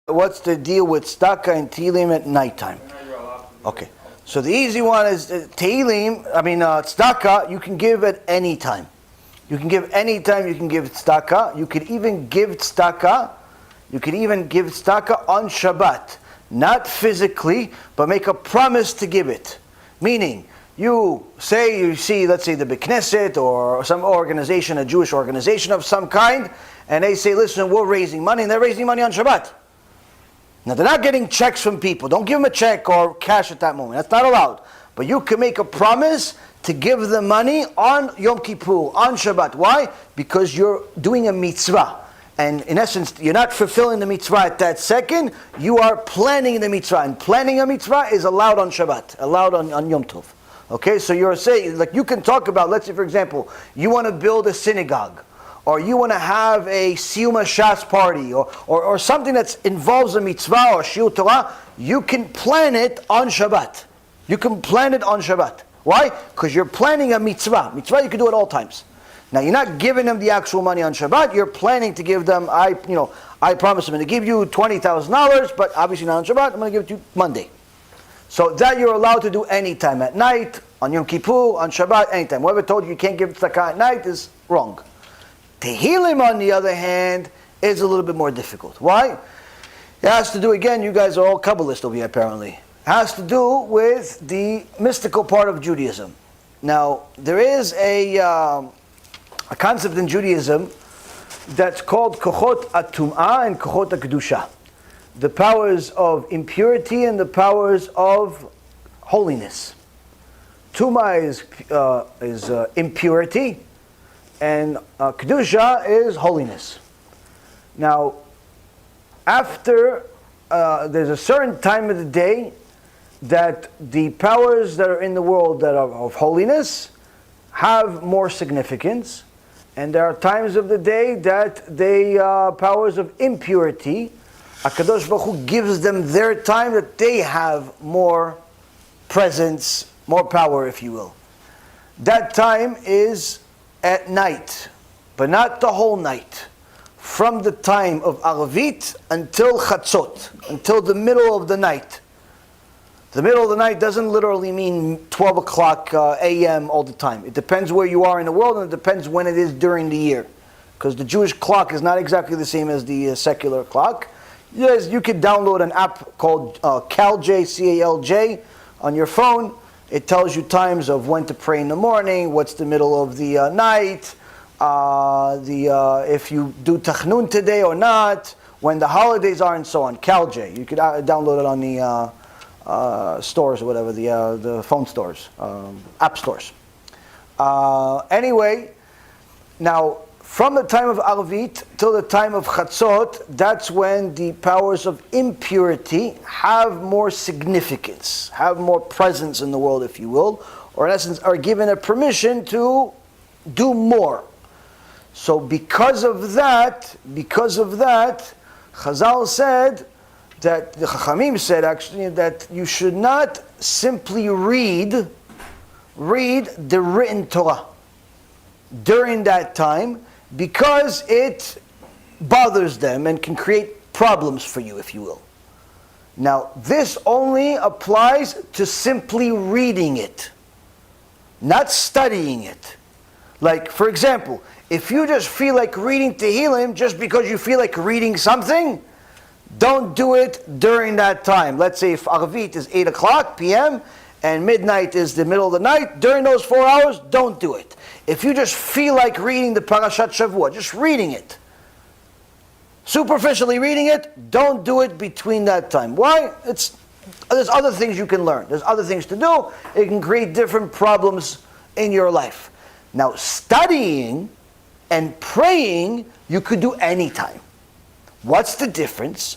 What's the deal with tzedakah and Tehilim at nighttime? Okay, so the easy one is tzedakah. You can give at any time. You can give any time. You can give tzedakah. You could even give tzedakah. You could even give tzedakah on Shabbat, not physically, but make a promise to give it. Meaning, you see, let's say the Beit Knesset or some organization, a Jewish organization of some kind, and they say, listen, we're raising money, and they're raising money on Shabbat. Now, they're not getting checks from people. Don't give them a check or cash at that moment. That's not allowed. But you can make a promise to give the money on Yom Kippur, on Shabbat. Why? Because you're doing a mitzvah. And in essence, you're not fulfilling the mitzvah at that second. You are planning the mitzvah. And planning a mitzvah is allowed on Shabbat, allowed on Yom Tov. Okay, so you're saying, like you can talk about, let's say for example, you want to build a synagogue, or you want to have a Siyum Shas party, or something that involves a mitzvah or Shiur Torah, you can plan it on Shabbat. You can plan it on Shabbat. Why? Because you're planning a mitzvah. Mitzvah you can do at all times. Now you're not giving them the actual money on Shabbat, you're planning to give them, I promise I'm going to give you $20,000, but obviously not on Shabbat, I'm going to give it to you Monday. So that you're allowed to do anytime, at night, on Yom Kippur, on Shabbat, anytime. Whoever told you can't give tzedakah at night is wrong. Tehilim, on the other hand, is a little bit more difficult. Why? It has to do, again, you guys are all Kabbalists over here apparently. It has to do with the mystical part of Judaism. Now, there is a concept in Judaism that's called Kochot Atum'ah and Kochot Kedusha. The powers of impurity and the powers of holiness. Tumah is impurity, and Kedusha is holiness. Now, after there's a certain time of the day that the powers that are in the world that are of holiness have more significance, and there are times of the day that the powers of impurity, HaKadosh Baruch Hu gives them their time that they have more presence, more power, if you will. That time is at night, but not the whole night. From the time of HaBRIT until Chatzot, until the middle of the night. The middle of the night doesn't literally mean 12 o'clock a.m. all the time. It depends where you are in the world, and it depends when it is during the year. Because the Jewish clock is not exactly the same as the secular clock. Yes, you could download an app called CalJ, C-A-L-J, on your phone. It tells you times of when to pray in the morning, what's the middle of the night, if you do Tachnun today or not, when the holidays are, and so on. CalJ. You could download it on the stores or whatever, the phone stores, app stores. Anyway, now, from the time of HaBRIT till the time of Chatzot, that's when the powers of impurity have more significance, have more presence in the world, if you will, or in essence are given a permission to do more. So because of that, Chazal said, that the Chachamim said actually, that you should not simply read the written Torah during that time, because it bothers them and can create problems for you, if you will. Now, this only applies to simply reading it, not studying it. Like, for example, if you just feel like reading Tehilim just because you feel like reading something, don't do it during that time. Let's say if HaBRIT is 8 o'clock p.m. and midnight is the middle of the night, during those 4 hours, don't do it. If you just feel like reading the Parashat Shavua, just reading it, superficially reading it, don't do it between that time. Why? There's other things you can learn. There's other things to do. It can create different problems in your life. Now, studying and praying, you could do anytime. What's the difference?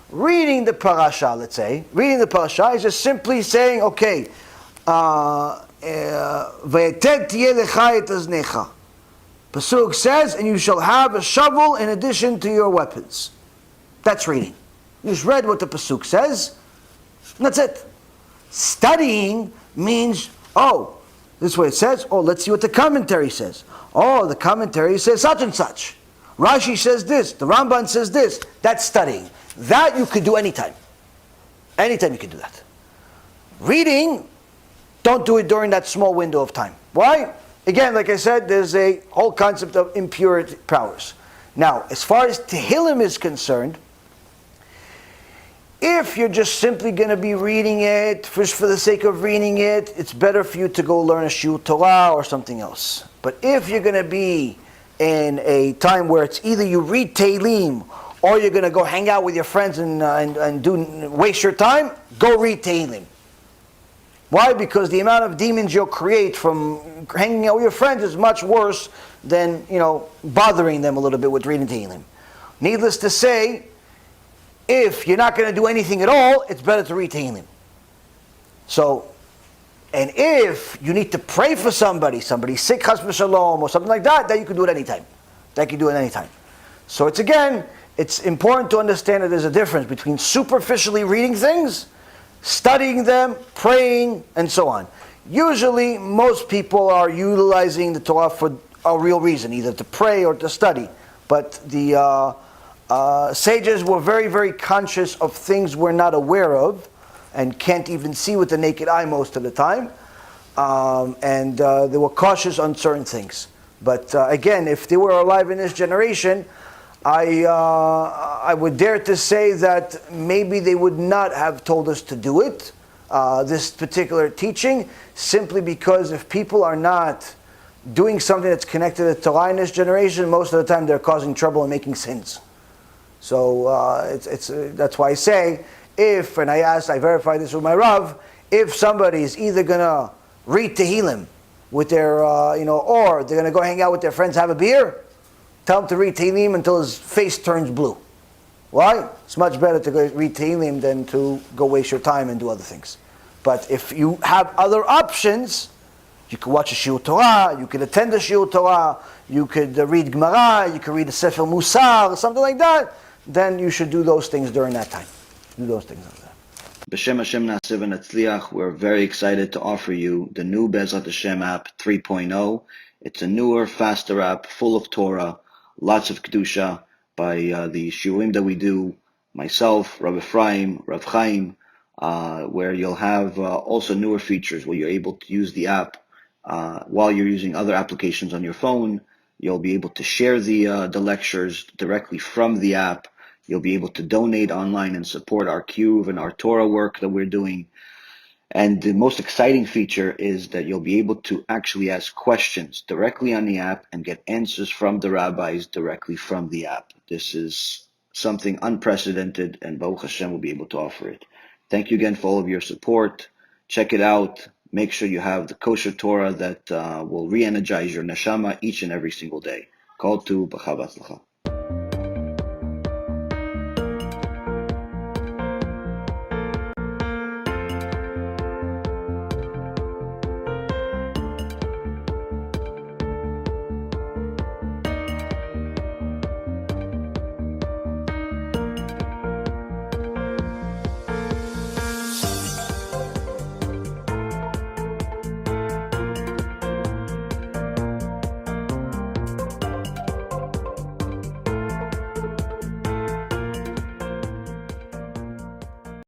Reading the parasha, let's say, reading the parasha is just simply saying, okay, Pasuk says, and you shall have a shovel in addition to your weapons. That's reading. You just read what the Pasuk says, and that's it. Studying means, this is what it says. Let's see what the commentary says. The commentary says such and such. Rashi says this, the Ramban says this. That's studying. That you could do anytime. Anytime you can do that. Reading, don't do it during that small window of time. Why? Again, like I said, there's a whole concept of impure powers. Now, as far as Tehilim is concerned, if you're just simply going to be reading it just for the sake of reading it, it's better for you to go learn a Shiur Torah or something else. But if you're going to be in a time where it's either you read Tehilim or you're going to go hang out with your friends and waste your time, go read Tehilim. Why? Because the amount of demons you'll create from hanging out with your friends is much worse than, bothering them a little bit with reading Tehilim. Needless to say, if you're not going to do anything at all, it's better to read Tehilim. So, and if you need to pray for somebody sick, chas v'shalom, or something like that, then you can do it anytime. So it's important to understand that there's a difference between superficially reading things, studying them, praying, and so on. Usually, most people are utilizing the Torah for a real reason, either to pray or to study. But the sages were very, very conscious of things we're not aware of and can't even see with the naked eye most of the time. And they were cautious on certain things. But again, if they were alive in this generation, I would dare to say that maybe they would not have told us to do it, this particular teaching, simply because if people are not doing something that's connected to Torah in this generation, most of the time they're causing trouble and making sins. So that's why I say, I verified this with my Rav, if somebody is either going to read Tehilim with their, or they're going to go hang out with their friends, have a beer, tell him to read Tehilim until his face turns blue. Why? It's much better to go read Tehilim than to go waste your time and do other things. But if you have other options, you could watch a Shiur Torah, you could attend a Shiur Torah, you could read Gemara, you could read a Sefer Musar, something like that, then you should do those things during that time. Do those things like that. B'Shem Hashem Na'aseh v'Natzliach, we're very excited to offer you the new Bezrat Hashem app 3.0. It's a newer, faster app, full of Torah, lots of Kedusha by the Shiurim that we do, myself, Rav Ephraim, Rav Chaim, where you'll have also newer features where you're able to use the app while you're using other applications on your phone. You'll be able to share the lectures directly from the app. You'll be able to donate online and support our Kiruv and our Torah work that we're doing. And the most exciting feature is that you'll be able to actually ask questions directly on the app and get answers from the rabbis directly from the app. This is something unprecedented, and Baruch Hashem will be able to offer it. Thank you again for all of your support. Check it out. Make sure you have the kosher Torah that will re-energize your neshama each and every single day. Call to B'chava Tzlacha.